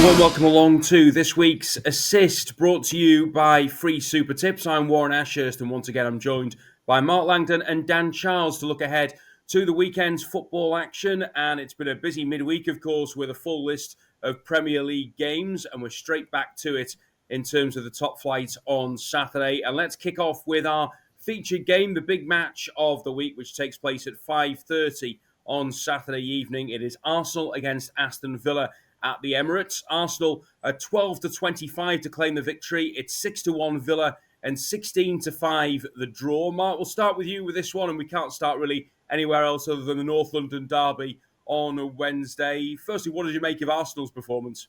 warm welcome along to this week's Assist, brought to you by Free Super Tips. I'm Warren Ashurst, and once again I'm joined by Mark Langdon and Dan Childs to look ahead to the weekend's football action. And it's been a busy midweek, of course, with a full list of Premier League games, and we're straight back to it in terms of the top flight on Saturday. And let's kick off with our featured game, the big match of the week, which takes place at 5:30 on Saturday evening. It is Arsenal against Aston Villa at the Emirates. Arsenal are 12-25 to claim the victory. It's 6-1 Villa and 16-5 the draw. Mark, we'll start with you with this one, and we can't start really anywhere else other than the North London derby on a Wednesday. Firstly, what did you make of Arsenal's performance?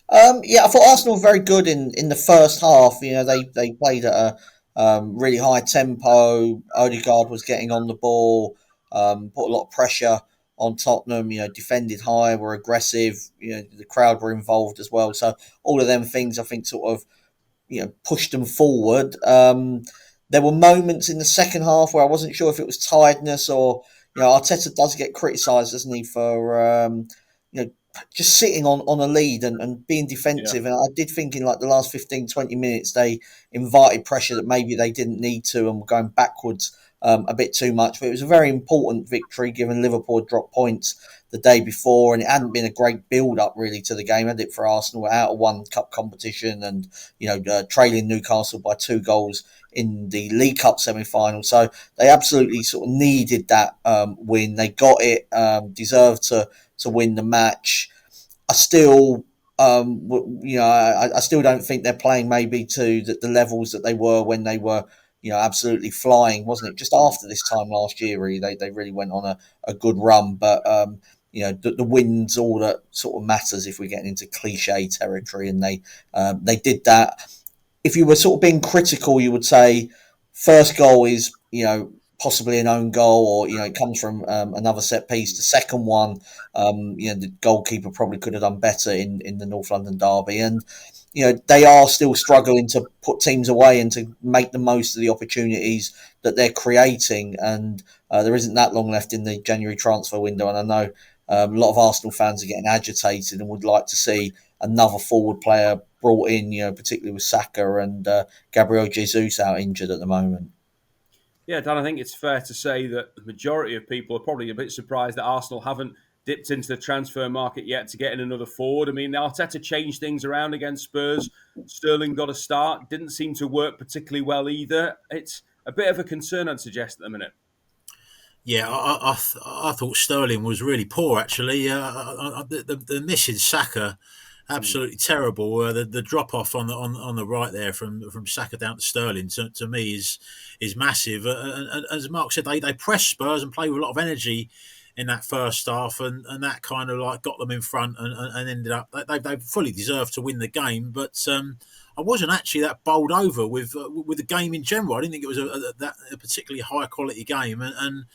I thought Arsenal were very good in the first half. You know, they played at a really high tempo. Odegaard was getting on the ball, put a lot of pressure on Tottenham. You know, defended high, were aggressive. You know, the crowd were involved as well. So all of them things, I think, sort of pushed them forward. There were moments in the second half where I wasn't sure if it was tiredness or Arteta does get criticised, doesn't he, for just sitting on a lead and being defensive. Yeah. And I did think in like the last 15, 20 minutes, they invited pressure that maybe they didn't need to and were going backwards a bit too much. But it was a very important victory given Liverpool had dropped points the day before, and it hadn't been a great build-up really to the game, had it, for Arsenal, out of one cup competition and, trailing Newcastle by 2 goals in the League Cup semi-final. So they absolutely sort of needed that win. They got it, deserved to win the match. I still, I still don't think they're playing maybe to the levels that they were when they were, absolutely flying, wasn't it? Just after this time last year, really, they really went on a good run. But, the win's all that sort of matters if we're getting into cliche territory, and they did that. If you were sort of being critical, you would say first goal is, possibly an own goal, or it comes from another set piece. The second one, the goalkeeper probably could have done better in the North London derby, and they are still struggling to put teams away and to make the most of the opportunities that they're creating. And there isn't that long left in the January transfer window, and I know a lot of Arsenal fans are getting agitated and would like to see another forward player brought in, particularly with Saka and Gabriel Jesus out injured at the moment. Yeah, Dan, I think it's fair to say that the majority of people are probably a bit surprised that Arsenal haven't dipped into the transfer market yet to get in another forward. I mean, Arteta changed things around against Spurs. Sterling got a start. Didn't seem to work particularly well either. It's a bit of a concern, I'd suggest, at the minute. Yeah, I thought Sterling was really poor, actually. The missing Saka, absolutely terrible. The drop off on the right there from Saka down to Sterling to me is massive. And as Mark said, they pressed Spurs and played with a lot of energy in that first half, and that kind of like got them in front and ended up they fully deserved to win the game. But I wasn't actually that bowled over with the game in general. I didn't think it was a particularly high quality game, and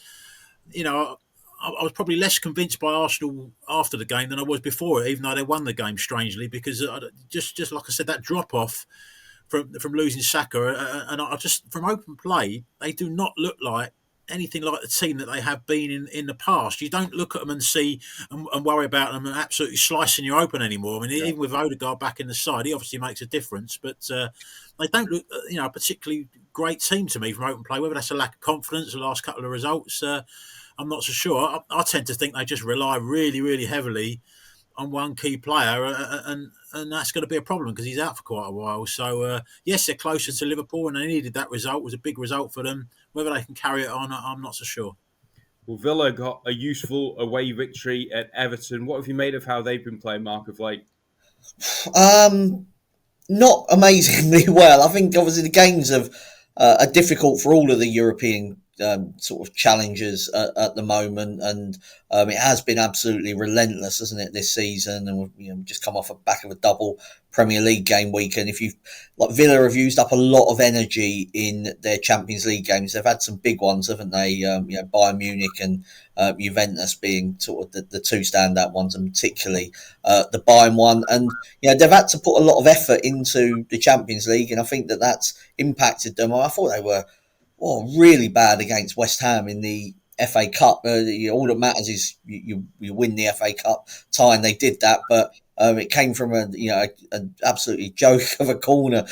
I was probably less convinced by Arsenal after the game than I was before it, even though they won the game strangely, because just like I said, that drop off from losing Saka, and I just, from open play, they do not look like anything like the team that they have been in the past. You don't look at them and see and worry about them and absolutely slicing you open anymore. I mean, even with Odegaard back in the side, he obviously makes a difference, but they don't look, a particularly great team to me from open play. Whether that's a lack of confidence, the last couple of results, I'm not so sure. I tend to think they just rely really, really heavily on one key player, and that's going to be a problem because he's out for quite a while. So, yes, they're closer to Liverpool, and they needed that result. It was a big result for them. Whether they can carry it on, I'm not so sure. Well, Villa got a useful away victory at Everton. What have you made of how they've been playing, Mark, of late? Not amazingly well. I think obviously the games are difficult for all of the European sort of challengers at the moment, and it has been absolutely relentless, hasn't it, this season? And we've just come off the back of a double Premier League game weekend. If Villa have used up a lot of energy in their Champions League games. They've had some big ones, haven't they? Bayern Munich and Juventus being sort of the two standout ones, and particularly the Bayern one. And they've had to put a lot of effort into the Champions League, and I think that's impacted them. I thought they were really bad against West Ham in the FA Cup. All that matters is you win the FA Cup tie, and they did that. But It came from an absolutely joke of a corner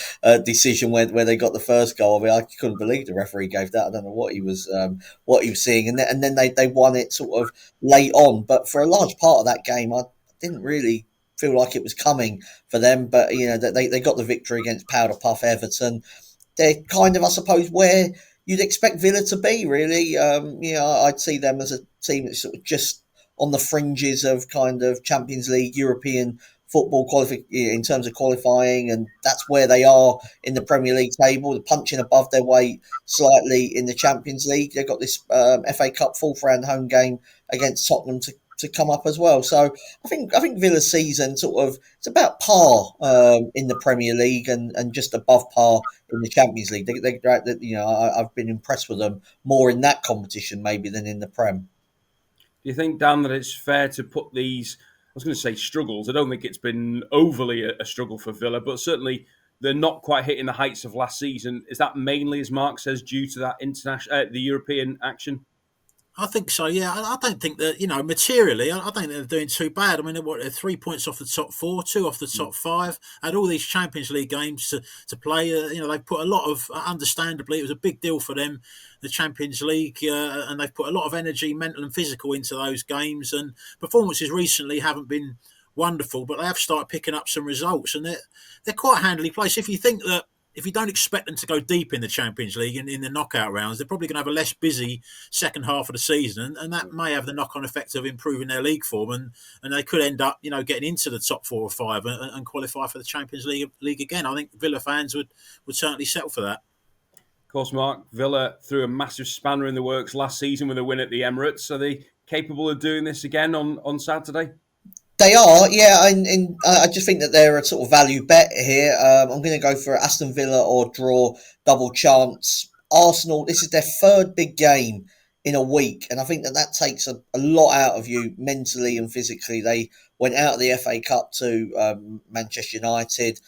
decision where they got the first goal. I mean, I couldn't believe the referee gave that. I don't know what he was seeing, and then they won it sort of late on. But for a large part of that game, I didn't really feel like it was coming for them. But they got the victory against Powder Puff Everton. They're kind of, I suppose, where you'd expect Villa to be, really. I'd see them as a team that's sort of just on the fringes of kind of Champions League, European football in terms of qualifying, and that's where they are in the Premier League table. They're punching above their weight slightly in the Champions League. They've got this FA Cup fourth round home game against Tottenham to come up as well. So I think Villa's season sort of it's about par in the Premier League and just above par in the Champions League. I've been impressed with them more in that competition maybe than in the Prem. Do you think, Dan, that it's fair to put these, I was going to say struggles, I don't think it's been overly a struggle for Villa, but certainly they're not quite hitting the heights of last season. Is that mainly, as Mark says, due to that the European action? I think so. Yeah, I don't think that materially. I don't think they're doing too bad. I mean, they're 3 points off the top four, 2 off the top five. Had all these Champions League games to play. They've put a lot of. Understandably, it was a big deal for them, the Champions League, and they've put a lot of energy, mental and physical, into those games. And performances recently haven't been wonderful, but they have started picking up some results, and they're quite handily placed. If you think that. If you don't expect them to go deep in the Champions League and in the knockout rounds, they're probably going to have a less busy second half of the season, and that may have the knock-on effect of improving their league form, and they could end up, getting into the top 4 or 5 and qualify for the Champions League again. I think Villa fans would certainly settle for that. Of course, Mark, Villa threw a massive spanner in the works last season with a win at the Emirates. Are they capable of doing this again on Saturday? They are, yeah, and I just think that they're a sort of value bet here. I'm going to go for Aston Villa or draw, double chance. Arsenal, this is their third big game in a week, and I think that takes a lot out of you mentally and physically. They went out of the FA Cup to Manchester United,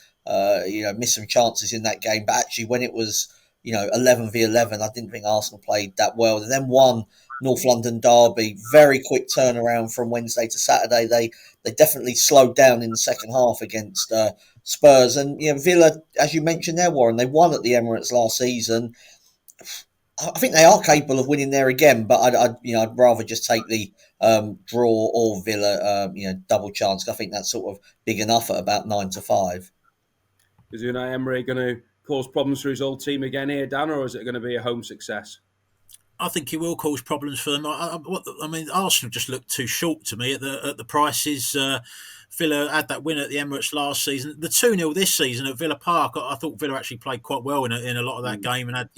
missed some chances in that game, but actually when it was 11v11, I didn't think Arsenal played that well. They then won North London derby, very quick turnaround from Wednesday to Saturday. They definitely slowed down in the second half against Spurs. And Villa, as you mentioned there, Warren, they won at the Emirates last season. I think they are capable of winning there again, but I'd rather just take the draw or Villa double chance. I think that's sort of big enough at about 9-5. Is Unai Emery going to cause problems for his old team again here, Dan, or is it going to be a home success? I think he will cause problems for them. I mean, Arsenal just looked too short to me at the prices. Villa had that win at the Emirates last season. The 2-0 this season at Villa Park, I thought Villa actually played quite well in a lot of that game and had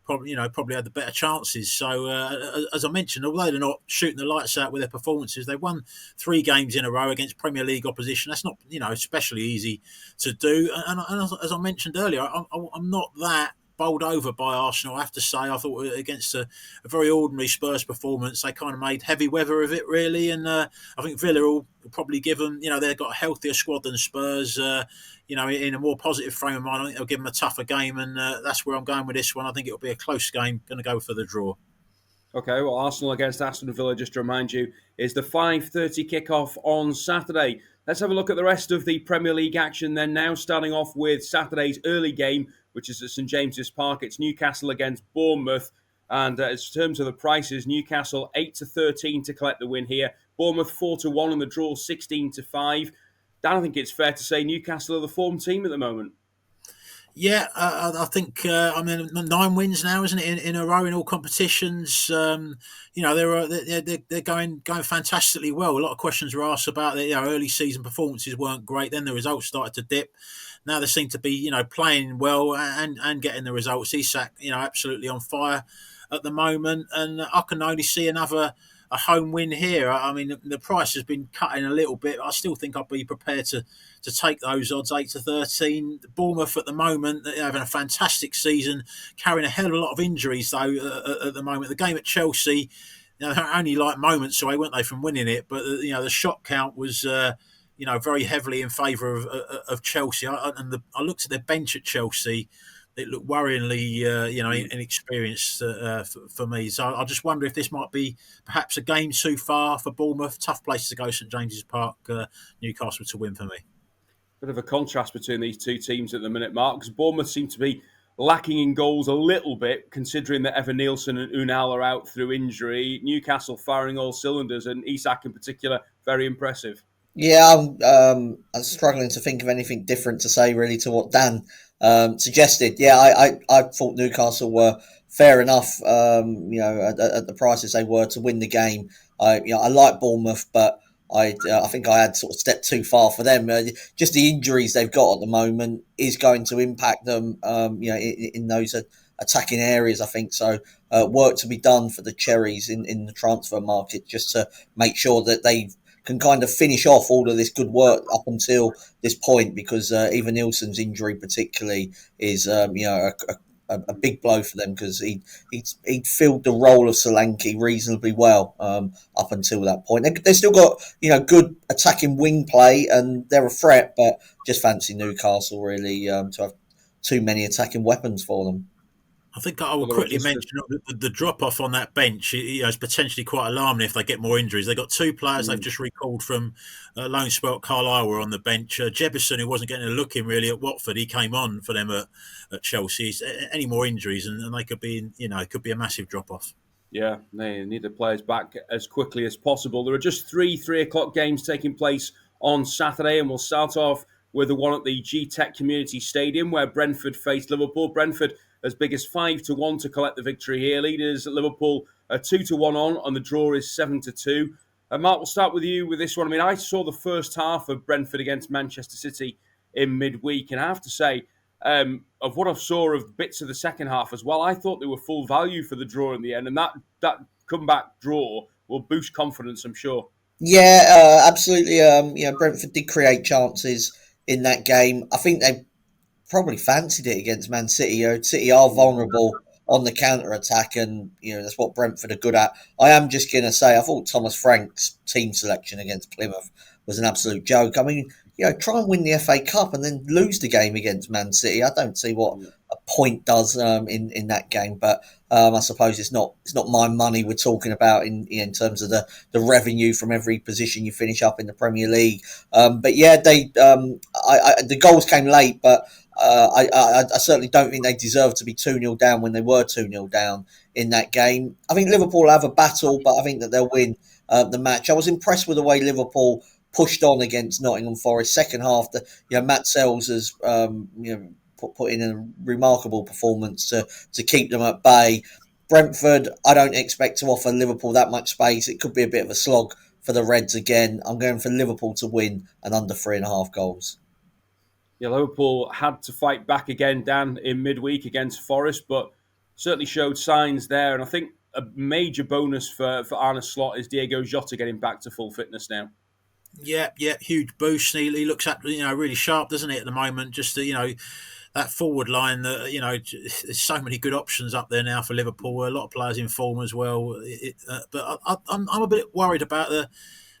probably had the better chances. So as I mentioned, although they're not shooting the lights out with their performances, they've won 3 games in a row against Premier League opposition. That's not especially easy to do. And as I mentioned earlier, I'm not that bowled over by Arsenal, I have to say. I thought against a very ordinary Spurs performance, they kind of made heavy weather of it, really. And I think Villa will probably give them, they've got a healthier squad than Spurs, in a more positive frame of mind. I think they'll give them a tougher game, and that's where I'm going with this one. I think it'll be a close game. Going to go for the draw. Okay, well, Arsenal against Aston Villa, just to remind you, is the 5:30 kickoff on Saturday. Let's have a look at the rest of the Premier League action then now, starting off with Saturday's early game, which is at St James's Park. It's Newcastle against Bournemouth. And in terms of the prices, Newcastle 8-13 to collect the win here. Bournemouth 4-1 and the draw 16-5. Dan, I think it's fair to say Newcastle are the form team at the moment. Yeah, I think 9 wins now, isn't it, in a row in all competitions? They're going fantastically well. A lot of questions were asked about their early season performances weren't great. Then the results started to dip. Now they seem to be playing well and getting the results. Isak absolutely on fire at the moment, and I can only see a home win here. I mean, the price has been cutting a little bit. I still think I'd be prepared to take those odds 8-13. Bournemouth at the moment, they're having a fantastic season, carrying a hell of a lot of injuries though at the moment. The game at Chelsea, they're only like moments away, weren't they, from winning it? But the shot count was very heavily in favour of Chelsea. I looked at their bench at Chelsea. it looked worryingly, inexperienced for me. So I just wonder if this might be perhaps a game too far for Bournemouth. Tough place to go, St James's Park, Newcastle to win for me. Bit of a contrast between these two teams at the minute, Mark, because Bournemouth seem to be lacking in goals a little bit, considering that Evan Nielsen and Unai are out through injury. Newcastle firing all cylinders, and Isak in particular, very impressive. Yeah, I'm struggling to think of anything different to say really to what Dan suggested. Yeah, I thought Newcastle were fair enough. At the prices they were to win the game. I like Bournemouth, but I think I had sort of stepped too far for them. Just the injuries they've got at the moment is going to impact them. In those attacking areas, I think so. Work to be done for the Cherries in the transfer market, just to make sure that they can kind of finish off all of this good work up until this point, because Evan Nielsen's injury particularly is a big blow for them, because he'd filled the role of Solanke reasonably well up until that point. They've still got good attacking wing play, and they're a threat, but just fancy Newcastle really to have too many attacking weapons for them. I think I will quickly mention the drop-off on that bench is potentially quite alarming if they get more injuries. They've got two players they've just recalled from loan spell at Carlisle were on the bench. Jebison, who wasn't getting a look in really at Watford, he came on for them at Chelsea. Any more injuries and they could be, it could be a massive drop-off. Yeah, they need the players back as quickly as possible. There are just 3 o'clock games taking place on Saturday, and we'll start off with the one at the G-Tech Community Stadium where Brentford faced Liverpool. Brentford as big as 5-1 to collect the victory here. Leaders at Liverpool are 2-1 on, and the draw is 7-2. Mark, we'll start with you with this one. I mean, I saw the first half of Brentford against Manchester City in midweek, and I have to say, of what I saw of bits of the second half as well, I thought they were full value for the draw in the end, and that comeback draw will boost confidence, I'm sure. Yeah, absolutely. Brentford did create chances in that game. I think they probably fancied it against Man City. City are vulnerable on the counter attack, and that's what Brentford are good at. I am just going to say I thought Thomas Frank's team selection against Plymouth was an absolute joke. I mean, try and win the FA Cup and then lose the game against Man City. I don't see what a point does in that game, but I suppose it's not my money we're talking about in terms of the revenue from every position you finish up in the Premier League. But yeah, the goals came late, but I certainly don't think they deserve to be 2-0 down when they were 2-0 down in that game. I think Liverpool will have a battle, but I think that they'll win the match. I was impressed with the way Liverpool pushed on against Nottingham Forest. Second half, Matt Sells has put in a remarkable performance to keep them at bay. Brentford, I don't expect to offer Liverpool that much space. It could be a bit of a slog for the Reds again. I'm going for Liverpool to win and under 3.5 goals. Yeah, Liverpool had to fight back again, Dan, in midweek against Forest, but certainly showed signs there. And I think a major bonus for Arne Slot is Diego Jota getting back to full fitness now. Yeah, huge boost. He looks at really sharp, doesn't he, at the moment? Just that forward line. There's so many good options up there now for Liverpool. A lot of players in form as well. But I'm a bit worried about the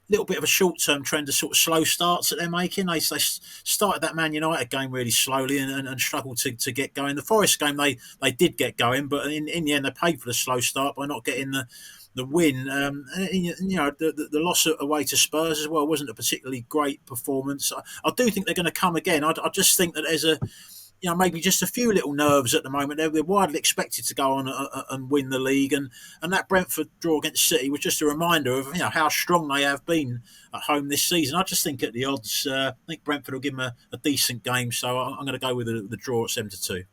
little bit of a short-term trend of sort of slow starts that they're making. They started that Man United game really slowly and struggled to get going. The Forest game they did get going, but in the end they paid for the slow start by not getting the win. The loss away to Spurs as well wasn't a particularly great performance. I do think they're going to come again. I just think that there's maybe just a few little nerves at the moment. They're widely expected to go on and win the league, and that Brentford draw against City was just a reminder of how strong they have been at home this season. I just think at the odds, I think Brentford will give them a decent game, so I'm going to go with the draw at 7-2.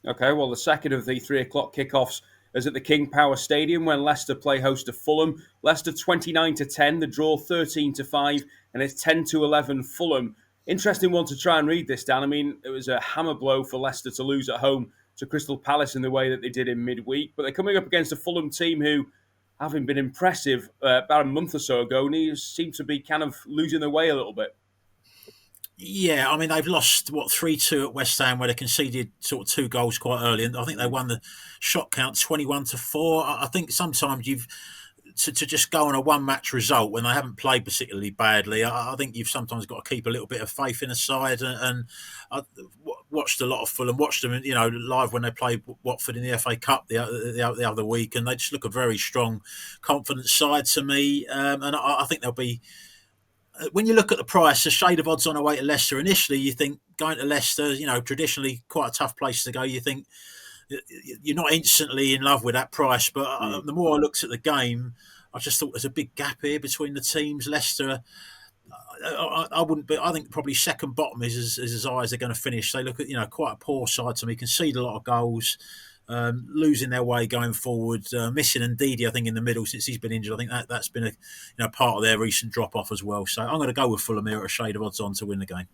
Okay, well, the second of the 3 o'clock kickoffs is at the King Power Stadium when Leicester play host to Fulham. Leicester 29-10, the draw 13-5, and it's 10-11 Fulham. Interesting one to try and read this, Dan. I mean, it was a hammer blow for Leicester to lose at home to Crystal Palace in the way that they did in midweek. But they're coming up against a Fulham team who, having been impressive about a month or so ago, seem to be kind of losing their way a little bit. Yeah, I mean, they've lost, 3-2 at West Ham, where they conceded sort of 2 goals quite early. And I think they won the shot count 21-4. I think sometimes to just go on a one-match result when they haven't played particularly badly, I think you've sometimes got to keep a little bit of faith in a side. And watched a lot of Fulham, watched them, live when they played Watford in the FA Cup the other week, and they just look a very strong, confident side to me. And I think they'll be. When you look at the price, a shade of odds on away to Leicester. Initially, you think going to Leicester, traditionally quite a tough place to go. You think you're not instantly in love with that price, but the more I looked at the game, I just thought there's a big gap here between the teams. Leicester, I wouldn't be. I think probably second bottom is as high as they're going to finish. They look at quite a poor side to me. Concede a lot of goals, losing their way going forward, missing Ndidi, I think, in the middle since he's been injured. I think that's been a part of their recent drop off as well. So I'm going to go with Fulham here at a shade of odds on to win the game.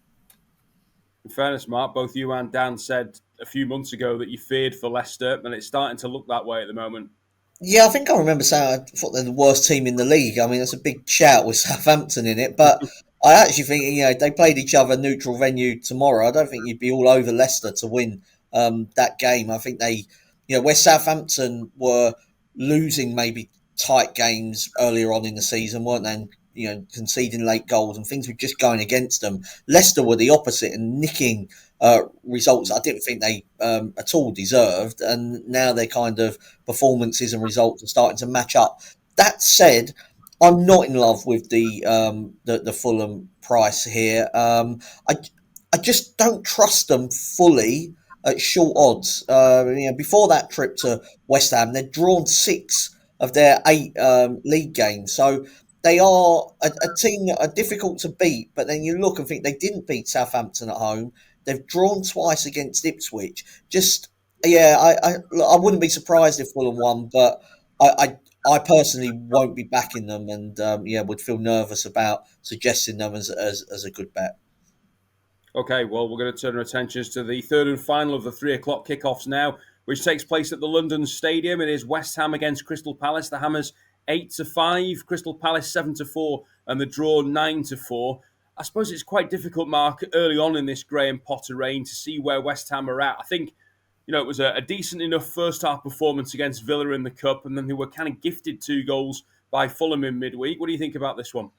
In fairness, Mark, both you and Dan said a few months ago that you feared for Leicester, and it's starting to look that way at the moment. Yeah, I think I remember saying I thought they're the worst team in the league. I mean, that's a big shout with Southampton in it, but I actually think they played each other neutral venue tomorrow. I don't think you'd be all over Leicester to win that game. I think where Southampton were losing maybe tight games earlier on in the season, weren't they? And, conceding late goals and things were just going against them. Leicester were the opposite and nicking results I didn't think they at all deserved, and now their kind of performances and results are starting to match up. That said, I'm not in love with the Fulham price here. I just don't trust them fully at short odds. Before that trip to West Ham, they'd drawn 6 of their 8 league games, so they are a team that are difficult to beat. But then you look and think they didn't beat Southampton at home. They've drawn twice against Ipswich. I wouldn't be surprised if Fulham won, but I personally won't be backing them, and would feel nervous about suggesting them as a good bet. Okay, well, we're going to turn our attentions to the third and final of the 3 o'clock kickoffs now, which takes place at the London Stadium. It is West Ham against Crystal Palace. The Hammers 8-5, Crystal Palace 7-4, and the draw 9-4. I suppose it's quite difficult, Mark, early on in this Graham Potter reign to see where West Ham are at. I think, it was a decent enough first half performance against Villa in the Cup, and then they were kind of gifted 2 goals by Fulham in midweek. What do you think about this one?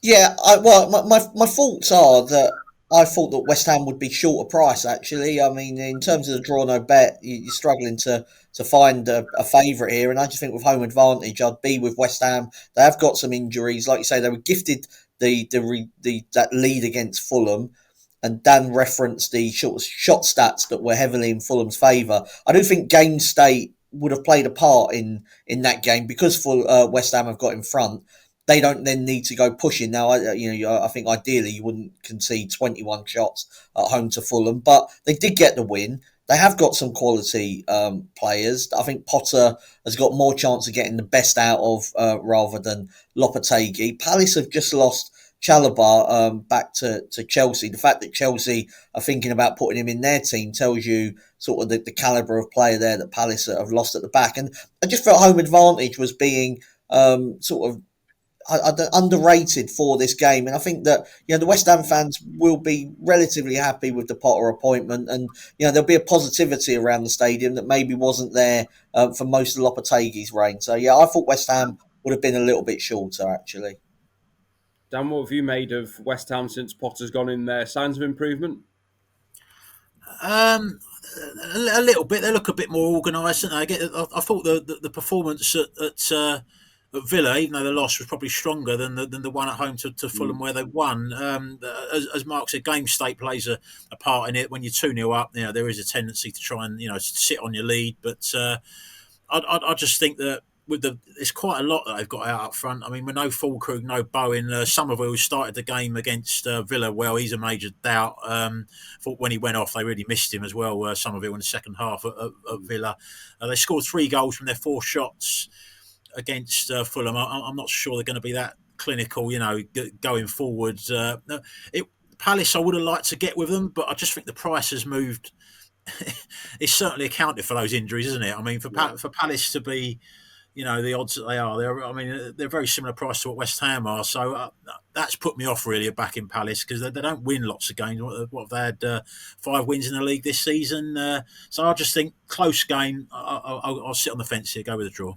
Yeah, my thoughts are that I thought that West Ham would be short of price, actually. I mean, in terms of the draw no bet, you're struggling to find a favourite here, and I just think with home advantage, I'd be with West Ham. They have got some injuries. Like you say, they were gifted that lead against Fulham, and Dan referenced the shot stats that were heavily in Fulham's favour. I do think game state would have played a part in that game because West Ham have got in front. They don't then need to go pushing. Now, I think ideally you wouldn't concede 21 shots at home to Fulham, but they did get the win. They have got some quality players. I think Potter has got more chance of getting the best out of rather than Lopetegui. Palace have just lost Chalobah back to Chelsea. The fact that Chelsea are thinking about putting him in their team tells you sort of the calibre of player there that Palace have lost at the back. And I just felt home advantage was being sort of underrated for this game, and I think that the West Ham fans will be relatively happy with the Potter appointment, and there'll be a positivity around the stadium that maybe wasn't there for most of Lopetegui's reign. So I thought West Ham would have been a little bit shorter, actually. Dan, what have you made of West Ham since Potter's gone in there? Signs of improvement? A little bit. They look a bit more organised, don't they? I thought the performance at Villa, even though the loss was probably stronger than the one at home to Fulham where they won. As Mark said, game state plays a part in it. When you're 2-0 up, there is a tendency to try and sit on your lead. But I just think that there's quite a lot that they've got out up front. I mean, with no Fulkrug, no Bowen, Somerville started the game against Villa well. He's a major doubt. Thought when he went off, they really missed him as well. Somerville in the second half at Villa, they scored 3 goals from their 4 shots against Fulham. I'm not sure they're going to be that clinical, going forward. Palace, I would have liked to get with them, but I just think the price has moved. It's certainly accounted for those injuries, isn't it? I mean, for Palace to be, the odds that they are, they're very similar price to what West Ham are. So that's put me off really back in Palace because they don't win lots of games. What they had 5 wins in the league this season. So I just think close game. I'll sit on the fence here. Go with the draw.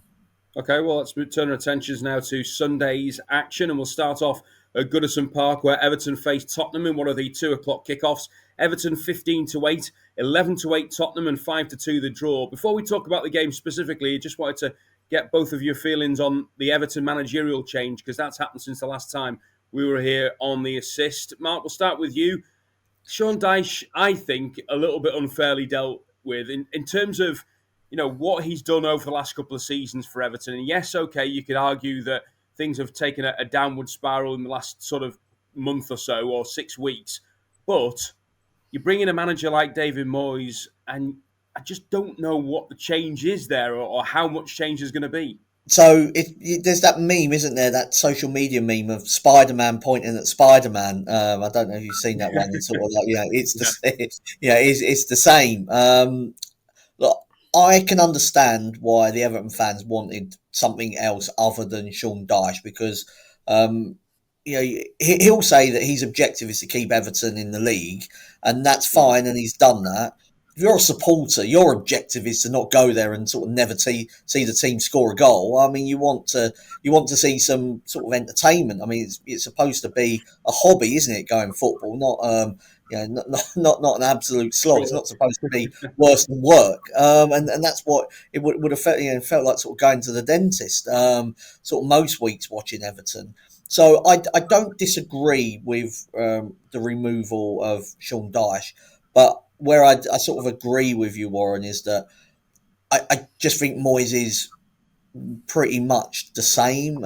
Okay, well, let's turn our attentions now to Sunday's action, and we'll start off at Goodison Park, where Everton faced Tottenham in one of the 2 o'clock kickoffs. Everton 15-8, 11-8 Tottenham, and 5-2 the draw. Before we talk about the game specifically, I just wanted to get both of your feelings on the Everton managerial change, because that's happened since the last time we were here on the assist. Mark, we'll start with you. Sean Dyche, I think, a little bit unfairly dealt with in terms of, what he's done over the last couple of seasons for Everton. And yes, okay, you could argue that things have taken a downward spiral in the last sort of month or so, or 6 weeks. But you bring in a manager like David Moyes, and I just don't know what the change is there, or how much change is going to be. So there's that meme, isn't there? That social media meme of Spider-Man pointing at Spider-Man. I don't know if you've seen that one. It's sort of like, it's it's the same. Look, I can understand why the Everton fans wanted something else other than Sean Dyche, because he'll say that his objective is to keep Everton in the league, and that's fine, and he's done that. If you're a supporter, your objective is to not go there and sort of never see the team score a goal. I mean, you want to see some sort of entertainment. I mean, it's supposed to be a hobby, isn't it? Going football, not not an absolute slog. It's not supposed to be worse than work. And that's what it would have felt. Felt like sort of going to the dentist. Sort of most weeks watching Everton. So I don't disagree with the removal of Sean Dyche, but where I sort of agree with you, Warren, is that I just think Moyes is pretty much the same.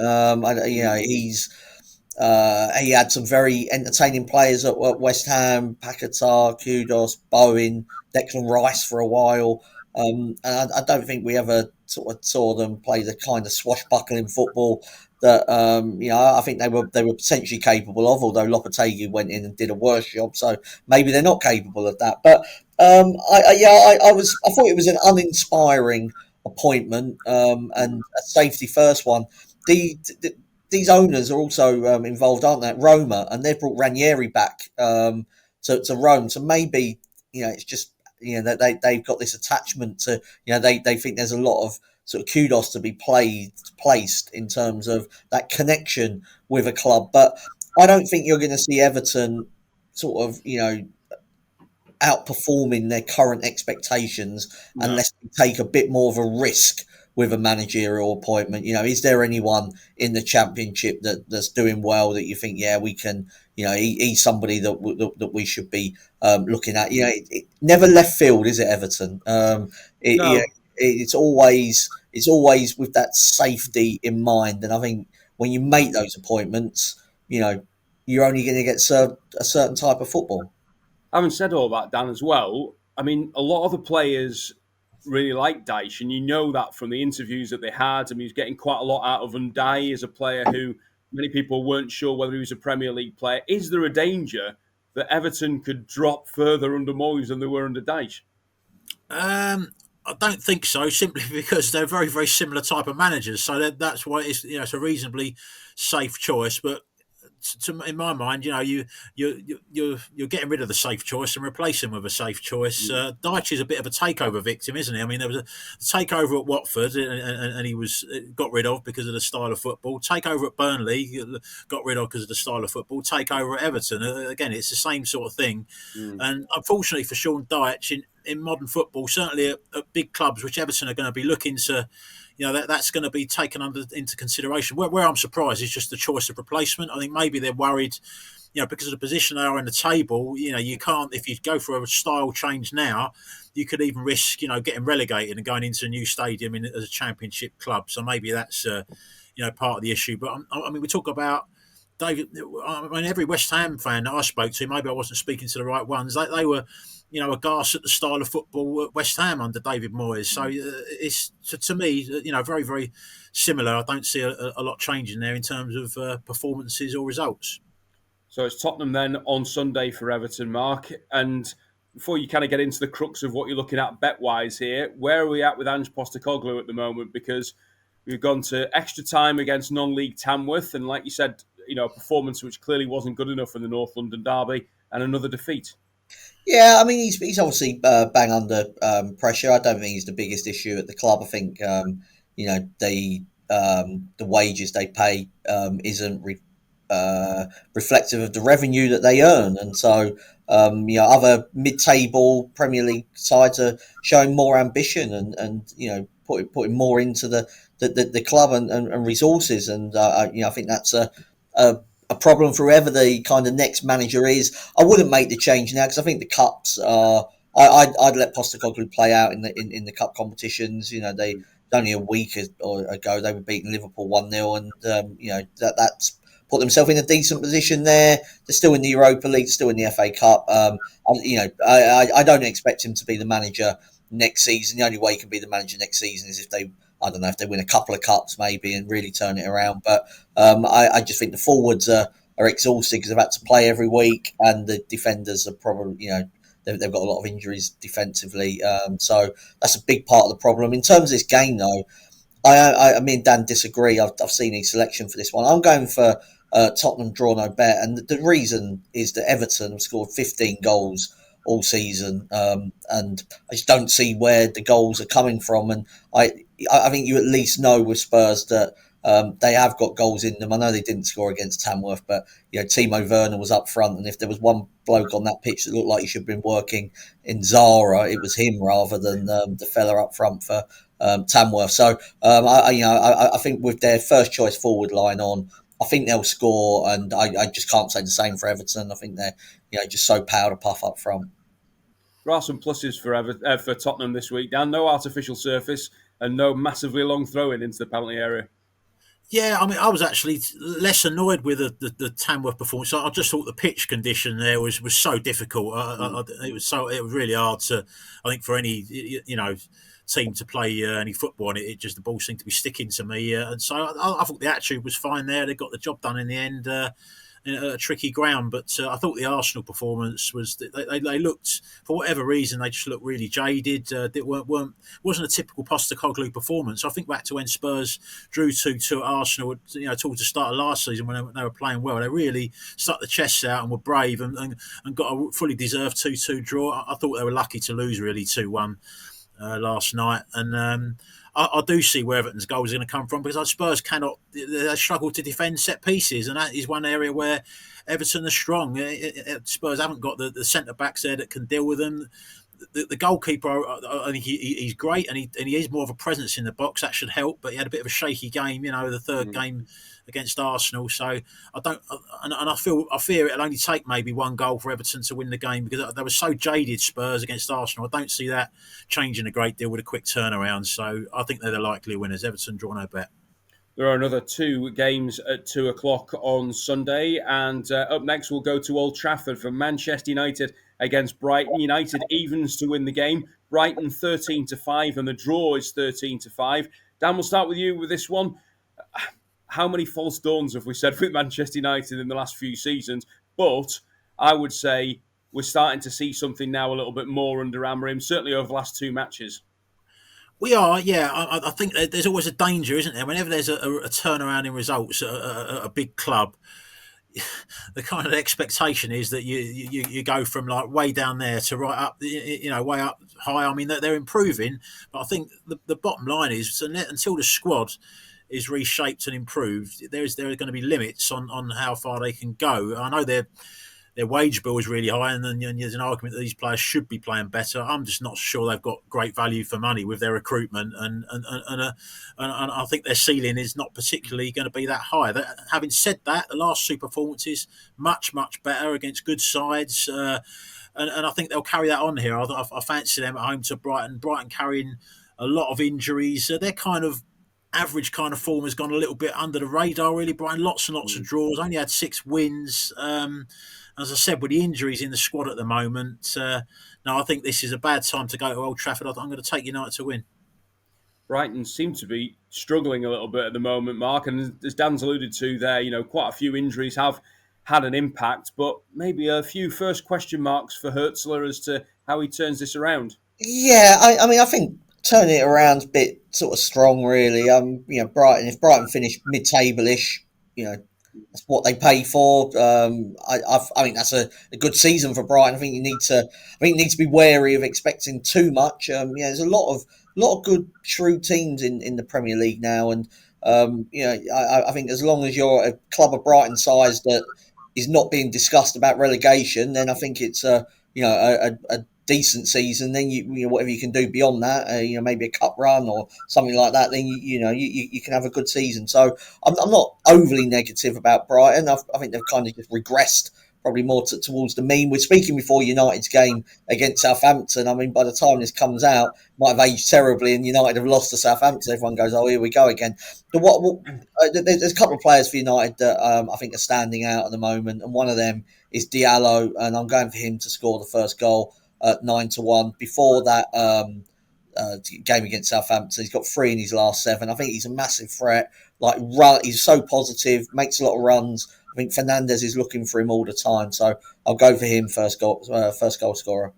He had some very entertaining players at West Ham: Paquetá, Kudos, Bowen, Declan Rice for a while. And I don't think we ever sort of saw them play the kind of swashbuckling football that I think they were potentially capable of. Although Lopetegui went in and did a worse job, so maybe they're not capable of that. But I thought it was an uninspiring appointment, and a safety first one. These owners are also involved, aren't they? At Roma, and they've brought Ranieri back to Rome. So maybe it's just that they've got this attachment to they think there's a lot of sort of kudos to be placed in terms of that connection with a club. But I don't think you're going to see Everton sort of outperforming their current expectations unless they take a bit more of a risk with a managerial appointment. Is there anyone in the Championship that's doing well that you think, we can, he's somebody that we should be looking at? It never left field, is it, Everton? No. It's always with that safety in mind. And I think when you make those appointments, you're only going to get served a certain type of football. Having said all that, Dan, as well, I mean, a lot of the players really like Dyche, and you know that from the interviews that they had. I mean, he's getting quite a lot out of Unai as a player who many people weren't sure whether he was a Premier League player. Is there a danger that Everton could drop further under Moyes than they were under Dyche? I don't think so, simply because they're very, very similar type of managers. So that's why it's a reasonably safe choice. But in my mind, you're getting rid of the safe choice and replacing with a safe choice. Dyche is a bit of a takeover victim, isn't he? I mean, there was a takeover at Watford, and he was got rid of because of the style of football. Takeover at Burnley, got rid of because of the style of football. Takeover at Everton, again, it's the same sort of thing. And unfortunately for Sean Dyche, in modern football, certainly at big clubs, which Everton are going to be looking to, that's going to be taken into consideration. Where I'm surprised is just the choice of replacement. I think maybe they're worried, because of the position they are in the table. You can't, if you go for a style change now, you could even risk, getting relegated and going into a new stadium as a Championship club. So maybe that's, part of the issue. But I mean, we talk about David. I mean, every West Ham fan that I spoke to, maybe I wasn't speaking to the right ones. They were, aghast at the style of football at West Ham under David Moyes. So it's to me, very, very similar. I don't see a lot changing there in terms of performances or results. So it's Tottenham then on Sunday for Everton, Mark. And before you kind of get into the crux of what you're looking at bet-wise here, where are we at with Ange Postecoglou at the moment? Because we've gone to extra time against non-league Tamworth, and like you said, a performance which clearly wasn't good enough in the North London derby, and another defeat. Yeah, I mean, he's obviously bang under pressure. I don't think he's the biggest issue at the club. I think the wages they pay isn't reflective of the revenue that they earn, and so other mid-table Premier League sides are showing more ambition and putting more into the club and resources, and I think that's a problem for whoever the kind of next manager is. I wouldn't make the change now because I think the cups are. I'd let Postecoglou play out in the cup competitions. They only a week ago they were beating Liverpool 1-0, and that's put themselves in a decent position there. They're still in the Europa League, still in the FA Cup. I don't expect him to be the manager next season. The only way he can be the manager next season is if they win a couple of cups maybe and really turn it around. But I just think the forwards are exhausted because they've had to play every week, and the defenders are probably they've got a lot of injuries defensively. So that's a big part of the problem. In terms of this game, though, me and Dan disagree. I've seen his selection for this one. I'm going for Tottenham draw no bet, and the reason is that Everton have scored 15 goals all season, and I just don't see where the goals are coming from. And I think you at least know with Spurs that they have got goals in them. I know they didn't score against Tamworth, but Timo Werner was up front, and if there was one bloke on that pitch that looked like he should have been working in Zara, it was him rather than the fella up front for Tamworth. So I think with their first choice forward line on, I think they'll score, and I just can't say the same for Everton. I think they're just so powder puff up front. There are some pluses for Tottenham this week, Dan. No artificial surface and no massively long throw-in into the penalty area. Yeah, I mean, I was actually less annoyed with the Tamworth performance. I just thought the pitch condition there was so difficult. It was really hard to, I think, for any team to play any football, and it just the ball seemed to be sticking to me. And so I thought the attitude was fine there. They got the job done in the end. In a tricky ground, but I thought the Arsenal performance was they looked, for whatever reason, they just looked really jaded. It wasn't a typical Postecoglou performance. I think back to when Spurs drew 2-2 at Arsenal, towards the start of last season when they were playing well. They really stuck the chests out and were brave and got a fully deserved 2-2 draw. I thought they were lucky to lose really 2-1 last night, and I do see where Everton's goal is going to come from, because Spurs they struggle to defend set pieces, and that is one area where Everton are strong. Spurs haven't got the centre-backs there that can deal with them. The goalkeeper, I think he's great, and he is more of a presence in the box. That should help, but he had a bit of a shaky game, the third game against Arsenal. So I fear it'll only take maybe one goal for Everton to win the game, because they were so jaded, Spurs, against Arsenal. I don't see that changing a great deal with a quick turnaround. So I think they're the likely winners. Everton draw no bet. There are another two games at 2:00 on Sunday, and up next we'll go to Old Trafford for Manchester United against Brighton. United evens to win the game. Brighton 13-5, and the draw is 13-5. Dan, we'll start with you with this one. How many false dawns have we said with Manchester United in the last few seasons? But I would say we're starting to see something now a little bit more under Amorim, certainly over the last two matches. We are, yeah. I think there's always a danger, isn't there? Whenever there's a turnaround in results at a big club, the kind of expectation is that you go from like way down there to right up, way up high. I mean, they're improving, but I think the bottom line is until the squad is reshaped and improved, there are going to be limits on how far they can go. I know their wage bill is really high, and then there's an argument that these players should be playing better. I'm just not sure they've got great value for money with their recruitment, and I think their ceiling is not particularly going to be that high. Having said that, the last two performances much better against good sides, and I think they'll carry that on here. I fancy them at home to Brighton. Brighton carrying a lot of injuries. They're kind of average kind of form has gone a little bit under the radar, really, Brian. Lots and lots of draws, only had 6 wins. As I said, with the injuries in the squad at the moment, I think this is a bad time to go to Old Trafford. I'm going to take United to win. Brighton seem to be struggling a little bit at the moment, Mark, and as Dan's alluded to there, quite a few injuries have had an impact, but maybe a few first question marks for Hertzler as to how he turns this around. Yeah, I think turning it around's a bit sort of strong, really. Brighton, if Brighton finish mid-table-ish, that's what they pay for. I think that's a good season for Brighton. I think you need to be wary of expecting too much. There's a lot of good, shrewd teams in the Premier League now, and I think as long as you're a club of Brighton size that is not being discussed about relegation, then I think it's a decent season. Then whatever you can do beyond that, maybe a cup run or something like that, then you can have a good season. So I'm not overly negative about Brighton. I think they've kind of just regressed probably more towards the mean. We're speaking before United's game against Southampton. I mean, by the time this comes out, might have aged terribly, and United have lost to Southampton. Everyone goes, "Oh, here we go again." But there's a couple of players for United that I think are standing out at the moment, and one of them is Diallo, and I'm going for him to score the first goal at 9-1. Before that game against Southampton, he's got 3 in his last 7. I think he's a massive threat. He's so positive, makes a lot of runs. I think Fernandez is looking for him all the time, so I'll go for him first goal scorer.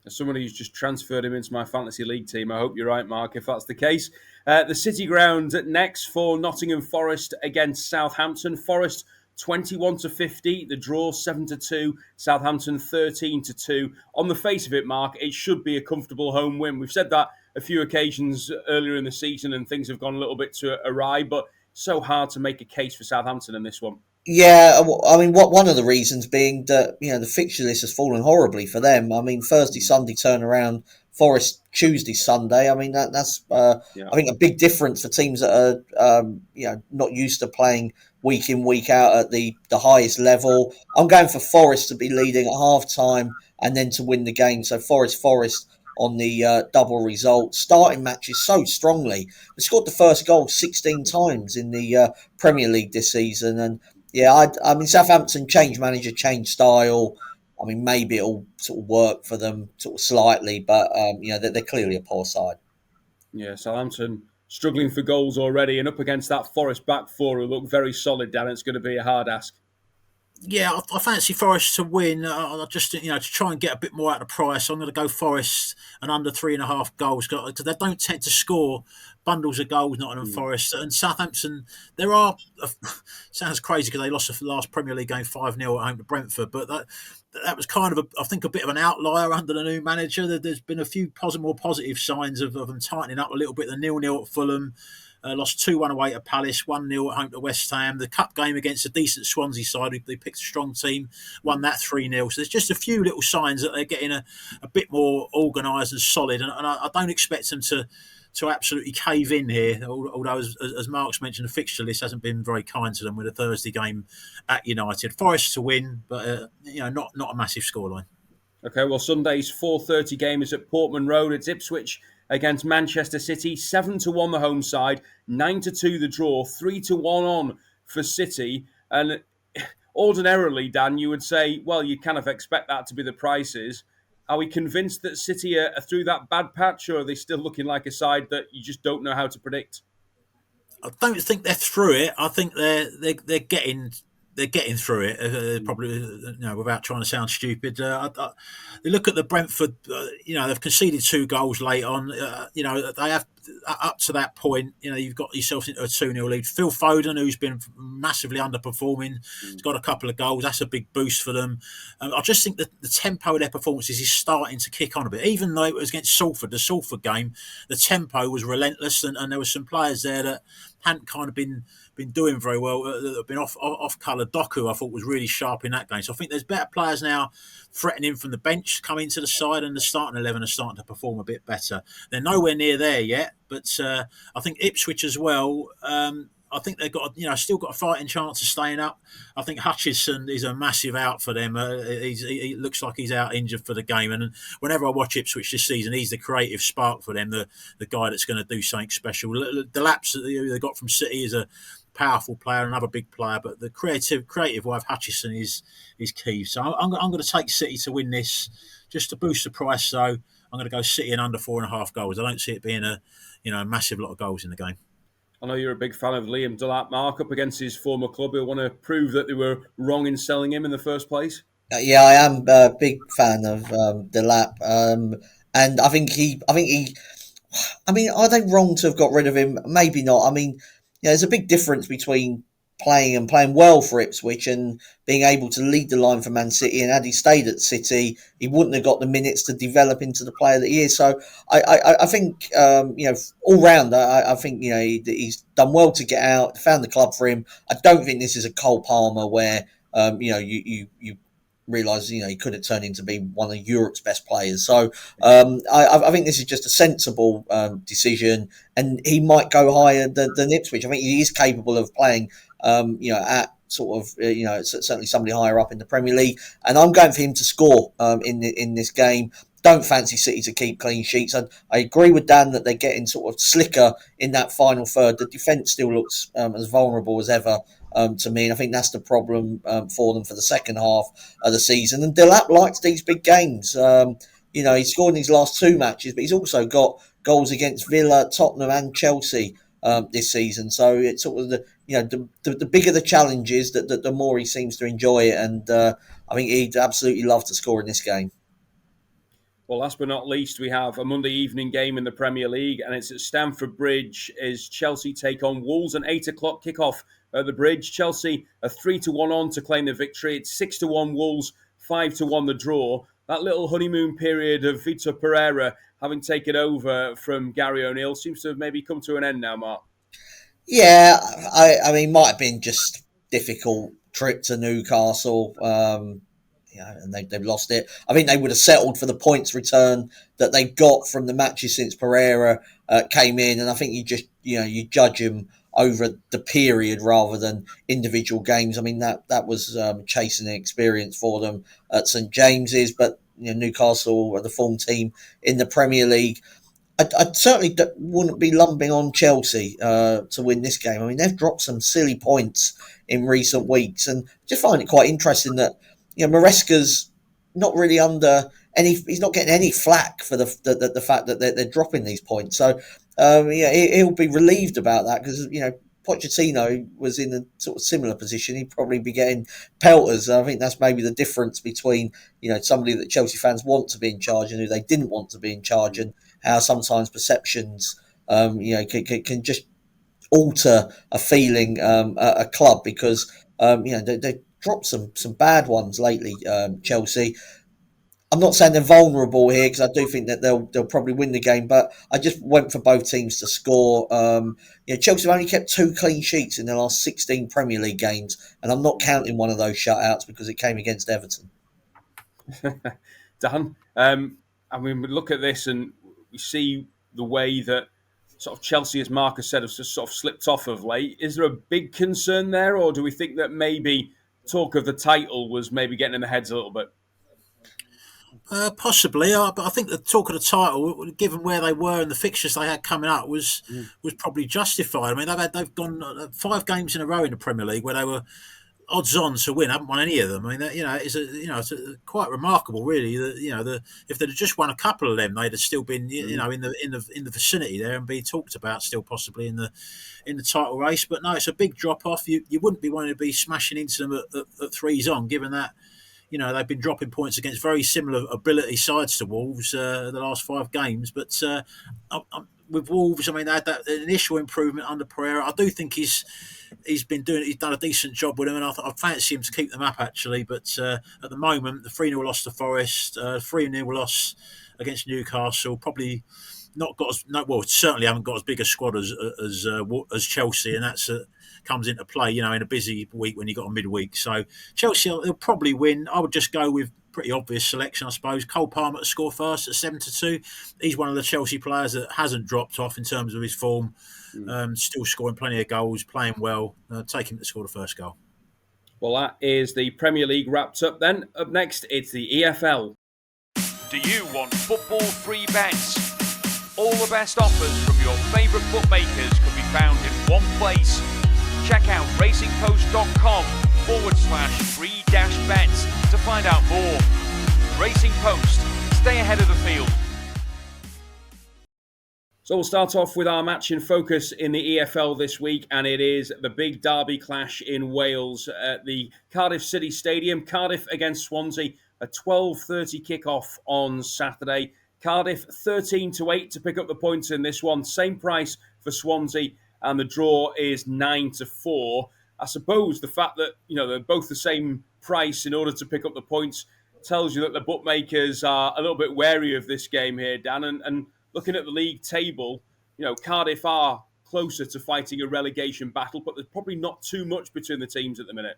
As somebody who's just transferred him into my fantasy league team, I hope you're right, Mark, if that's the case. The City Ground next for Nottingham Forest against Southampton. Forest 21-50, the draw 7-2, Southampton 13-2. On the face of it, Mark, it should be a comfortable home win. We've said that a few occasions earlier in the season, and things have gone a little bit awry, but so hard to make a case for Southampton in this one. Yeah, I mean, one of the reasons being that the fixture list has fallen horribly for them. I mean, Thursday, Sunday turnaround, Forest Tuesday, Sunday. I mean, that's I think a big difference for teams that are not used to playing week in, week out at the highest level. I'm going for Forest to be leading at half time and then to win the game. So Forest on the double result. Starting matches so strongly. They scored the first goal 16 times in the Premier League this season, and I mean, Southampton change manager, change style. I mean, maybe it'll sort of work for them sort of slightly, but they're clearly a poor side. Yeah, Southampton struggling for goals already, and up against that Forest back four who look very solid, Dan. It's going to be a hard ask. Yeah, I fancy Forest to win. I just to try and get a bit more out of the price. I'm going to go Forest and under 3.5 goals because they don't tend to score bundles of goals. Nottingham Forest and Southampton. There are sounds crazy because they lost the last Premier League game 5-0 at home to Brentford, but that was kind of I think a bit of an outlier under the new manager. There's been a few more positive signs of them tightening up a little bit. The 0-0 at Fulham. Lost 2-1 away to Palace, 1-0 at home to West Ham. The cup game against a decent Swansea side, they picked a strong team, won that 3-0. So there's just a few little signs that they're getting a bit more organised and solid. And I don't expect them to absolutely cave in here. Although, as Mark's mentioned, the fixture list hasn't been very kind to them with a Thursday game at United. Forest to win, but not a massive scoreline. Okay, well, Sunday's 4:30 game is at Portman Road. It's Ipswich against Manchester City. 7-1 the home side, 9-2 the draw, 3-1 on for City. And ordinarily, Dan, you would say, well, you kind of expect that to be the prices. Are we convinced that City are through that bad patch, or are they still looking like a side that you just don't know how to predict? I don't think they're through it. I think they're getting through it, probably without trying to sound stupid. They look at the Brentford. They've conceded 2 goals late on. They have up to that point. You've got yourself into a 2-0 lead. Phil Foden, who's been massively underperforming, has got a couple of goals. That's a big boost for them. I just think that the tempo of their performances is starting to kick on a bit. Even though it was against Salford, the Salford game, the tempo was relentless, and there were some players there that hadn't kind of been doing very well. Been off colour. Doku, I thought, was really sharp in that game. So I think there's better players now threatening from the bench coming to the side, and the starting 11 are starting to perform a bit better. They're nowhere near there yet, but I think Ipswich as well. I think they've got still got a fighting chance of staying up. I think Hutchinson is a massive out for them. He looks like he's out injured for the game. And whenever I watch Ipswich this season, he's the creative spark for them, the guy that's going to do something special. The laps that they got from City is a powerful player, another big player, but the creative way of Hutchinson is key. So I'm going to take City to win this just to boost the price. So I'm going to go City and under 4.5 goals. I don't see it being a massive lot of goals in the game. I know you're a big fan of Liam Delap, Mark, up against his former club. He'll want to prove that they were wrong in selling him in the first place. Yeah, I am a big fan of Delap, and I think he. I mean, are they wrong to have got rid of him? Maybe not. I mean, there's a big difference between playing well for Ipswich and being able to lead the line for Man City. And had he stayed at City, he wouldn't have got the minutes to develop into the player that he is. So I think all round, I think he's done well to get out, found the club for him. I don't think this is a Cole Palmer where you realise he could have turned into be one of Europe's best players. So I think this is just a sensible decision, and he might go higher than Ipswich. I think he is capable of playing at sort of certainly somebody higher up in the Premier League, and I'm going for him to score in this game. Don't fancy City to keep clean sheets. I agree with Dan that they're getting sort of slicker in that final third. The defence still looks as vulnerable as ever to me, and I think that's the problem for them for the second half of the season. And Delap likes these big games. He's scored in his last 2 matches, but he's also got goals against Villa, Tottenham, and Chelsea this season. So it's sort of the bigger the challenge is, the more he seems to enjoy it, and I think he'd absolutely love to score in this game. Well, last but not least, we have a Monday evening game in the Premier League, and it's at Stamford Bridge as Chelsea take on Wolves. An 8 o'clock kickoff at the Bridge. Chelsea are 3-1 on to claim the victory. It's 6-1 Wolves, 5-1 the draw. That little honeymoon period of Vitor Pereira having taken over from Gary O'Neill seems to have maybe come to an end now, Mark. Yeah, I mean, might have been just difficult trip to Newcastle. And they've lost it. I think they would have settled for the points return that they got from the matches since Pereira came in, and I think you judge him over the period rather than individual games. I mean that was chasing the experience for them at St James's, but Newcastle are the form team in the Premier League. I certainly wouldn't be lumping on Chelsea to win this game. I mean, they've dropped some silly points in recent weeks, and I just find it quite interesting that Maresca's not really under any. He's not getting any flack for the fact that they're dropping these points. So he'll be relieved about that, because Pochettino was in a sort of similar position. He'd probably be getting pelters. I think that's maybe the difference between somebody that Chelsea fans want to be in charge and who they didn't want to be in charge, and how sometimes perceptions can just alter a feeling at a club, because they dropped some bad ones lately, Chelsea. I'm not saying they're vulnerable here, because I do think that they'll probably win the game, but I just went for both teams to score. Chelsea have only kept 2 clean sheets in their last 16 Premier League games, and I'm not counting one of those shutouts because it came against Everton. Dan, we look at this and we see the way that sort of Chelsea, as Mark has said, have just sort of slipped off of late. Is there a big concern there, or do we think that maybe talk of the title was maybe getting in the heads a little bit? Possibly, but I think the talk of the title, given where they were and the fixtures they had coming up, was probably justified. I mean, they've gone 5 games in a row in the Premier League where they were odds on to win. Haven't won any of them. I mean, it's quite remarkable, really. That if they'd have just won a couple of them, they'd have still been in the vicinity there and be talked about still possibly in the title race. But no, it's a big drop off. You wouldn't be wanting to be smashing into them at 3s on, given that. They've been dropping points against very similar ability sides to Wolves the last 5 games. But with Wolves, I mean, they had that initial improvement under Pereira. I do think he's done a decent job with them, and I fancy him to keep them up, actually. But at the moment, the 3-0 loss to Forest, 3-0 loss against Newcastle, probably not got certainly haven't got as big a squad as Chelsea, and that's comes into play, in a busy week when you got a midweek. So Chelsea, they'll probably win. I would just go with pretty obvious selection, I suppose. Cole Palmer to score first at 7-2. He's one of the Chelsea players that hasn't dropped off in terms of his form. Still scoring plenty of goals, playing well. Take him to score the first goal. Well, that is the Premier League wrapped up then. Up next, it's the EFL. Do you want football free bets? All the best offers from your favourite bookmakers can be found in one place. Check out racingpost.com/free-bets to find out more. Racing Post, stay ahead of the field. So we'll start off with our match in focus in the EFL this week, and it is the big derby clash in Wales at the Cardiff City Stadium. Cardiff against Swansea, a 12:30 kickoff on Saturday. Cardiff 13-8 to pick up the points in this one. Same price for Swansea, and the draw is 9-4. I suppose the fact that they're both the same price in order to pick up the points tells you that the bookmakers are a little bit wary of this game here, Dan. And looking at the league table, Cardiff are closer to fighting a relegation battle, but there's probably not too much between the teams at the minute.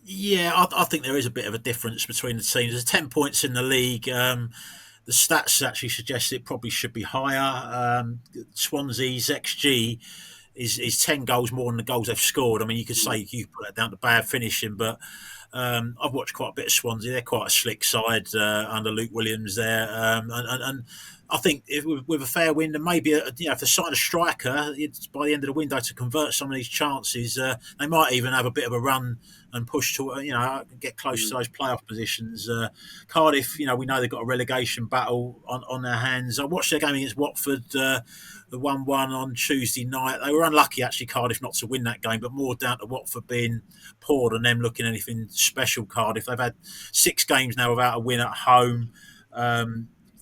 Yeah, I think there is a bit of a difference between the teams. There's 10 points in the league. The stats actually suggest it probably should be higher. Swansea's XG is 10 goals more than the goals they've scored. I mean, you could say you put that down to bad finishing, but I've watched quite a bit of Swansea. They're quite a slick side under Luke Williams there, and I think with a fair wind and maybe if they sign a striker by the end of the window to convert some of these chances, they might even have a bit of a run and push to get close to those playoff positions. Cardiff, we know they've got a relegation battle on their hands. I watched their game against Watford, the 1-1 on Tuesday night. They were unlucky actually, Cardiff, not to win that game, but more down to Watford being poor than them looking anything special. Cardiff, they've had 6 games now without a win at home.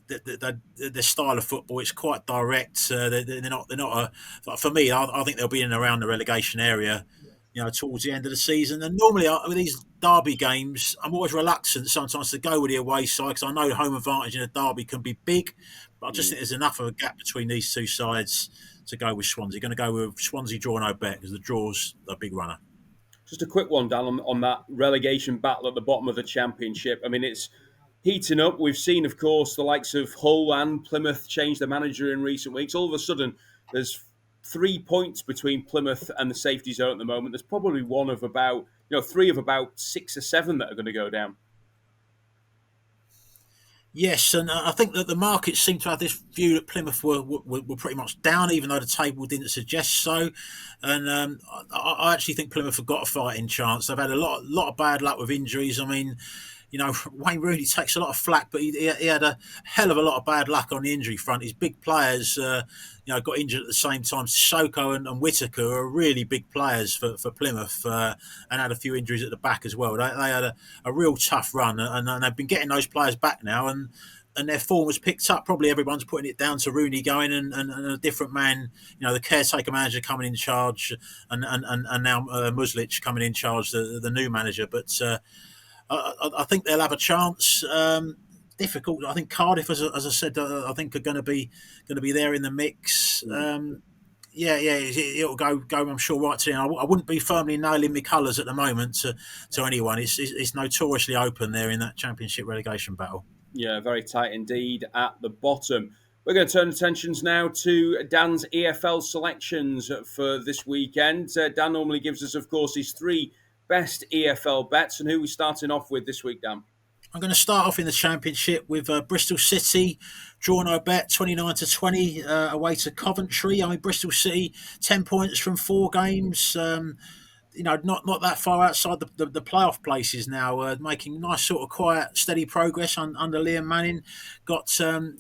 Their style of football, it's quite direct. They're not for me. I think they'll be in and around the relegation area, towards the end of the season. And normally with these derby games, I'm always reluctant sometimes to go with the away side because I know the home advantage in a derby can be big, but I just think there's enough of a gap between these two sides to go with Swansea. Going to go with Swansea draw no bet because the draw's a big runner. Just a quick one, Dan, on that relegation battle at the bottom of the Championship. I mean, it's heating up. We've seen, of course, the likes of Hull and Plymouth change their manager in recent weeks. All of a sudden, there's 3 points between Plymouth and the safety zone at the moment. There's probably one of about, 3 of about 6 or 7 that are going to go down. Yes, and I think that the market seemed to have this view that Plymouth were pretty much down, even though the table didn't suggest so. And I actually think Plymouth have got a fighting chance. They've had a lot of bad luck with injuries. I mean, Wayne Rooney takes a lot of flack, but he had a hell of a lot of bad luck on the injury front. His big players, got injured at the same time. Sissoko and Whittaker are really big players for Plymouth and had a few injuries at the back as well. They had a real tough run, and they've been getting those players back now, and their form was picked up. Probably everyone's putting it down to Rooney going and a different man, the caretaker manager coming in charge, and now Muslic coming in charge, the new manager. But I think they'll have a chance. Difficult. I think Cardiff, as I said, I think are going to be there in the mix. It'll go. I'm sure right to the end. I wouldn't be firmly nailing my colours at the moment to anyone. It's notoriously open there in that Championship relegation battle. Yeah, very tight indeed at the bottom. We're going to turn attentions now to Dan's EFL selections for this weekend. Dan normally gives us, of course, his 3 best EFL bets. And who are we starting off with this week, Dan? I'm going to start off in the Championship with Bristol City, draw no bet, 29-20 away to Coventry. I mean, Bristol City, 10 points from 4 games. Not that far outside the playoff places now, making nice sort of quiet, steady progress under Liam Manning. Got a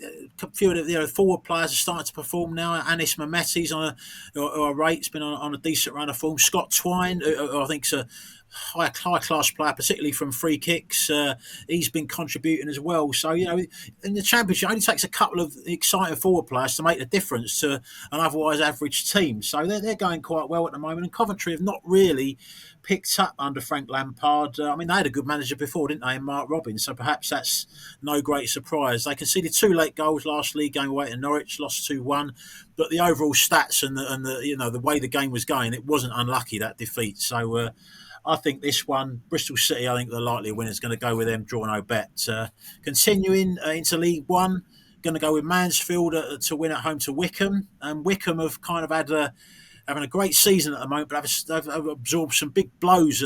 few of the forward players are starting to perform now. Anis Mehmeti's on a rate's been on a decent run of form. Scott Twine, who I think's a high class player, particularly from free kicks. He's been contributing as well. So, in the Championship, it only takes a couple of exciting forward players to make a difference to an otherwise average team. So they're going quite well at the moment. And Coventry have not really picked up under Frank Lampard. They had a good manager before, didn't they, in Mark Robins? So perhaps that's no great surprise. They conceded 2 late goals last league game away to Norwich, lost 2-1. But the overall stats and the way the game was going, it wasn't unlucky, that defeat. So I think this one, Bristol City, I think the likely winner is going to go with them, draw no bet. Continuing into League One, going to go with Mansfield to win at home to Wickham. And Wickham have kind of having a great season at the moment, but have absorbed some big blows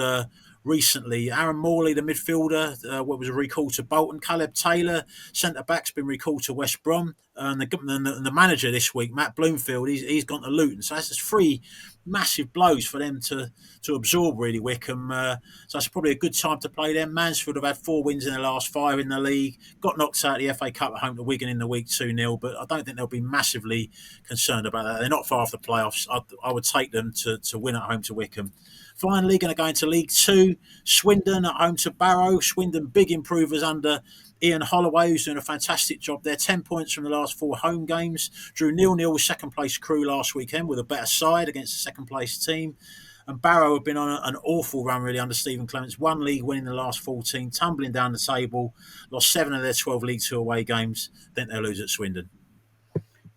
recently. Aaron Morley, the midfielder, what was recalled to Bolton. Caleb Taylor, centre-back's been recalled to West Brom. And the manager this week, Matt Bloomfield, he's gone to Luton. So that's just 3 massive blows for them to absorb, really, Wickham. So it's probably a good time to play them. Mansfield have had 4 wins in the last 5 in the league. Got knocked out of the FA Cup at home to Wigan in the week 2-0, but I don't think they'll be massively concerned about that. They're not far off the playoffs. I would take them to win at home to Wickham. Finally, going to go into League 2. Swindon at home to Barrow. Swindon, big improvers under Ian Holloway, who's doing a fantastic job there. 10 points from the last 4 home games. Drew 0-0 with second-place Crew last weekend with a better side against the second-place team. And Barrow have been on an awful run really under Stephen Clements. 1 league win in the last 14, tumbling down the table, lost 7 of their 12 League 2 away games. Think they'll lose at Swindon.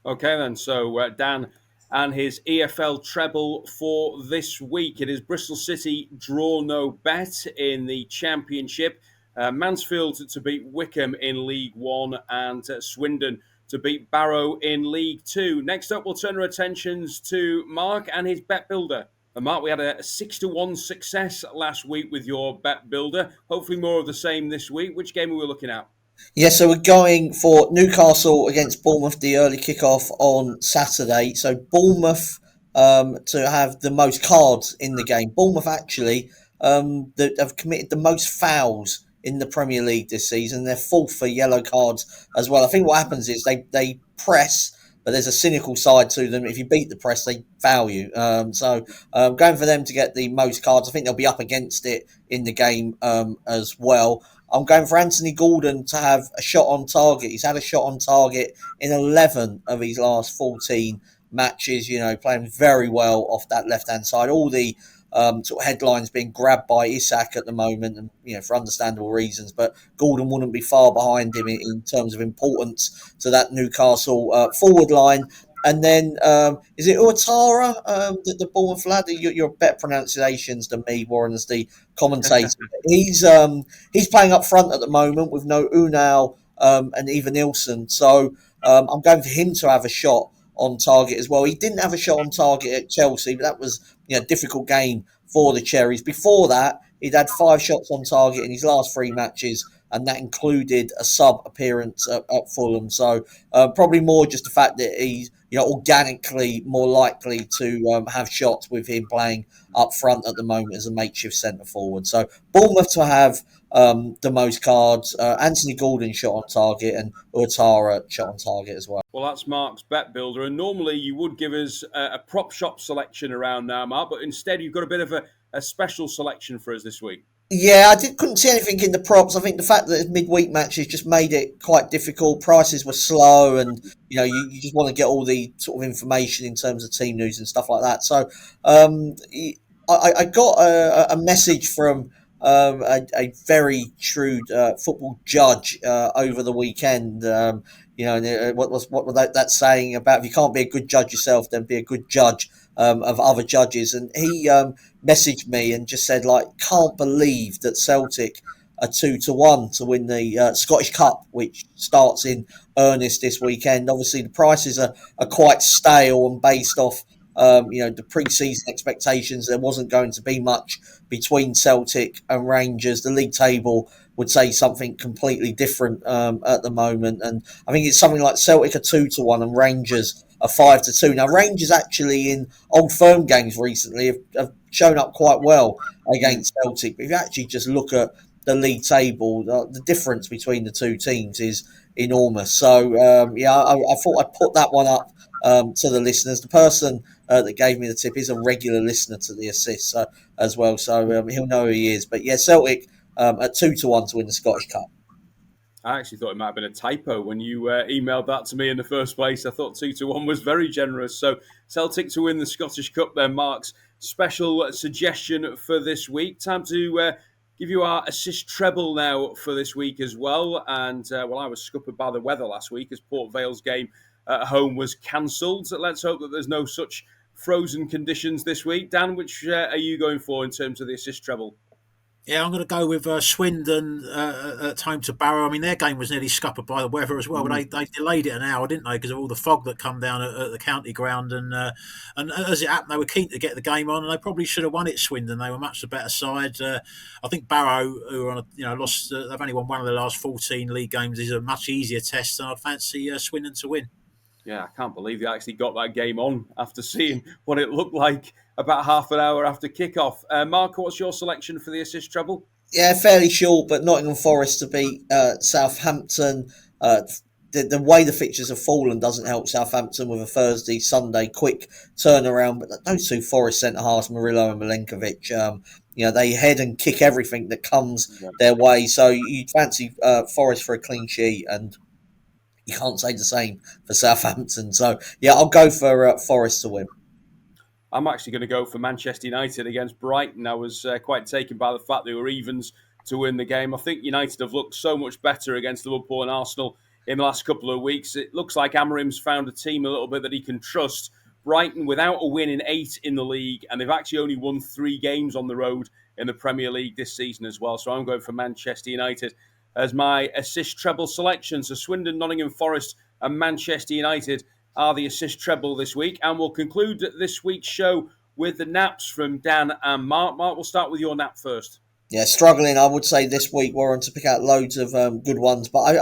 Okay, then. So, Dan and his EFL treble for this week. It is Bristol City draw no bet in the Championship. Mansfield to beat Wickham in League 1 and Swindon to beat Barrow in League 2. Next up, we'll turn our attentions to Mark and his bet builder. And Mark, we had a 6-1 success last week with your bet builder. Hopefully more of the same this week. Which game are we looking at? Yeah, so we're going for Newcastle against Bournemouth, the early kickoff on Saturday. So Bournemouth to have the most cards in the game. Bournemouth actually that have committed the most fouls in the Premier League this season. They're fourth for yellow cards as well. I think what happens is they press, but there's a cynical side to them. If you beat the press, they foul you. So going for them to get the most cards, I think they'll be up against it in the game as well. I'm going for Anthony Gordon to have a shot on target. He's had a shot on target in 11 of his last 14 matches, playing very well off that left-hand side. All the sort of headlines being grabbed by Isak at the moment, and for understandable reasons. But Gordon wouldn't be far behind him in terms of importance to that Newcastle forward line. And then, is it Ouattara, the Bournemouth lad? You're better pronunciations than me, Warren, as the commentator. He's playing up front at the moment with no Unai and even Nilsson. So I'm going for him to have a shot on target as well. He didn't have a shot on target at Chelsea, but that was a difficult game for the Cherries. Before that, he'd had 5 shots on target in his last 3 matches, and that included a sub appearance at Fulham. So probably more just the fact that he's organically more likely to have shots with him playing up front at the moment as a makeshift centre forward. So Bournemouth to have the most cards, Anthony Gordon shot on target, and Ouattara shot on target as well. Well, that's Mark's bet builder, and normally you would give us a prop shop selection around now, Mark, but instead you've got a bit of a special selection for us this week. Yeah, couldn't see anything in the props. I think the fact that it's midweek matches just made it quite difficult. Prices were slow, and you just want to get all the sort of information in terms of team news and stuff like that. So I got a message from a very shrewd football judge over the weekend. What was that saying about if you can't be a good judge yourself, then be a good judge of other judges. And he messaged me and just said, can't believe that Celtic are 2-1 to win the Scottish Cup, which starts in earnest this weekend. Obviously, the prices are quite stale and based off the pre-season expectations. There wasn't going to be much between Celtic and Rangers. The league table would say something completely different at the moment, and I think it's something like Celtic are 2-1 and Rangers are 5-2. Now, Rangers actually in Old Firm games recently have shown up quite well against Celtic. But if you actually just look at the league table, the difference between the two teams is enormous. So I thought I'd put that one up to the listeners. The person that gave me the tip is a regular listener to the Assist as well, so he'll know who he is. But yeah, Celtic at 2-1 to win the Scottish Cup. I actually thought it might have been a typo when you emailed that to me in the first place. I thought 2-1 was very generous. So Celtic to win the Scottish Cup then, Mark's special suggestion for this week. Time to give you our assist treble now for this week as well. And I was scuppered by the weather last week as Port Vale's game at home was cancelled. So let's hope that there's no such frozen conditions this week. Dan, which are you going for in terms of the assist treble? Yeah, I'm going to go with Swindon at home to Barrow. I mean, their game was nearly scuppered by the weather as well, but they delayed it an hour, didn't they, because of all the fog that come down at the county ground. And as it happened, they were keen to get the game on, and they probably should have won it. Swindon, they were much the better side. I think Barrow, who are on lost, they've only won one of the last 14 league games. Is a much easier test, and I'd fancy Swindon to win. Yeah, I can't believe they actually got that game on after seeing what it looked like about half an hour after kickoff. Mark, what's your selection for the assist treble? Yeah, fairly short, but Nottingham Forest to beat Southampton. The way the fixtures have fallen doesn't help Southampton with a Thursday, Sunday quick turnaround. But those two Forest centre-halves, Murillo and Milenkovic, they head and kick everything that comes their way. So you'd fancy Forest for a clean sheet, and you can't say the same for Southampton. So, yeah, I'll go for Forest to win. I'm actually going to go for Manchester United against Brighton. I was quite taken by the fact they were evens to win the game. I think United have looked so much better against Liverpool and Arsenal in the last couple of weeks. It looks like Emery's found a team a little bit that he can trust. Brighton without a win in 8 in the league, and they've actually only won 3 games on the road in the Premier League this season as well. So I'm going for Manchester United as my assist treble selection. So Swindon, Nottingham Forest and Manchester United are the assist treble this week. And we'll conclude this week's show with the naps from Dan and Mark. Mark, we'll start with your nap first. Yeah, struggling, I would say, this week, Warren, to pick out loads of good ones. But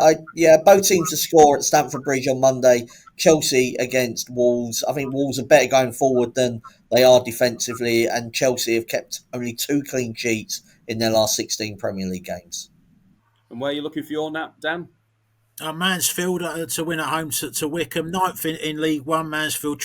both teams to score at Stamford Bridge on Monday. Chelsea against Wolves. I think Wolves are better going forward than they are defensively, and Chelsea have kept only 2 clean sheets in their last 16 Premier League games. And where are you looking for your nap, Dan? Mansfield to win at home to Wickham. 9th in League One. Mansfield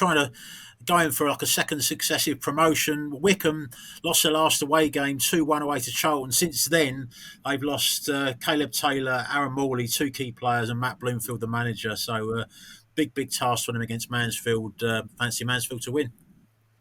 going for like a second successive promotion. Wickham lost their last away game 2-1 away to Charlton. Since then, they've lost Caleb Taylor, Aaron Morley, 2 key players, and Matt Bloomfield, the manager. So big task for them against Mansfield. Fancy Mansfield to win.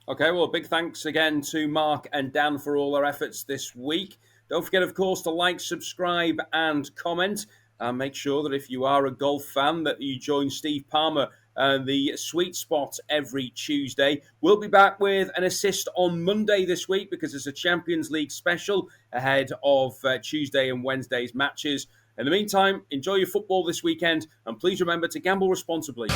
Okay, well, big thanks again to Mark and Dan for all their efforts this week. Don't forget, of course, to like, subscribe and comment. And make sure that if you are a golf fan that you join Steve Palmer and the Sweet Spot every Tuesday. We'll be back with an assist on Monday this week because it's a Champions League special ahead of Tuesday and Wednesday's matches. In the meantime, enjoy your football this weekend and please remember to gamble responsibly.